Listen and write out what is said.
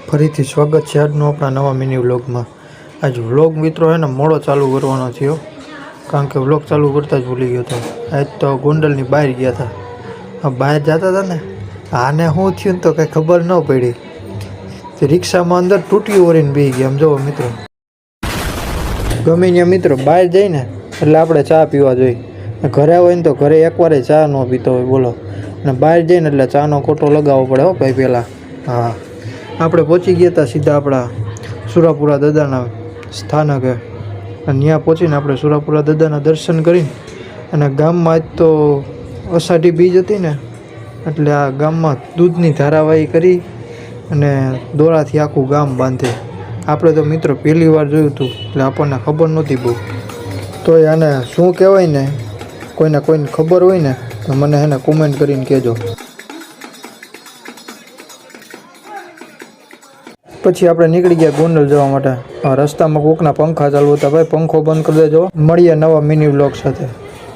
ફરીથી સ્વાગત છે આજનો આપણા નવા મિની વ્લોગમાં। આજ વ્લોગ મિત્રો હે ને મોડો ચાલુ કરવાનો થયો, કારણ કે વ્લોગ ચાલુ કરતા જ ભૂલી ગયો હતો। આજ તો ગોંડલની બહાર ગયા હતા। બહાર જતા હતા ને આને શું થયું તો કંઈ ખબર ન પડી, રિક્ષામાં અંદર તૂટી ઓરીને બેસી ગયા। આમ જુઓ મિત્રો, ગમે ત્યાં મિત્રો બહાર જઈને એટલે આપણે ચા પીવા જોઈએ। ઘરે હોય ને તો ઘરે એકવારે ચા ન પીતો હોય બોલો, અને બહાર જઈને એટલે ચાનો કોટો લગાવવો પડે હો ભાઈ પહેલાં। હા, આપણે પહોંચી ગયા હતા સીધા આપણા સુરાપુરા દાદાના સ્થાનકે, અને ત્યાં પહોંચીને આપણે સુરાપુરા દાદાના દર્શન કરીને અને ગામમાં આજ તો અષાઢી બીજ હતી ને, એટલે આ ગામમાં દૂધની ધારાવાહી કરી અને દોરાથી આખું ગામ બાંધે। આપણે તો મિત્રો પહેલી વાર જોયું હતું એટલે આપણને ખબર નહોતી બહુ, તોય આને શું કહેવાય ને, કોઈને ખબર હોય ને તો મને એને કોમેન્ટ કરીને કહેજો। પછી આપણે નીકળી ગયા ગોંડલ જવા માટે। રસ્તામાં કોકના પંખા ચાલુ હતા, ભાઈ પંખો બંધ કરી દેજો। મળીએ નવા મિની વ્લોગ સાથે।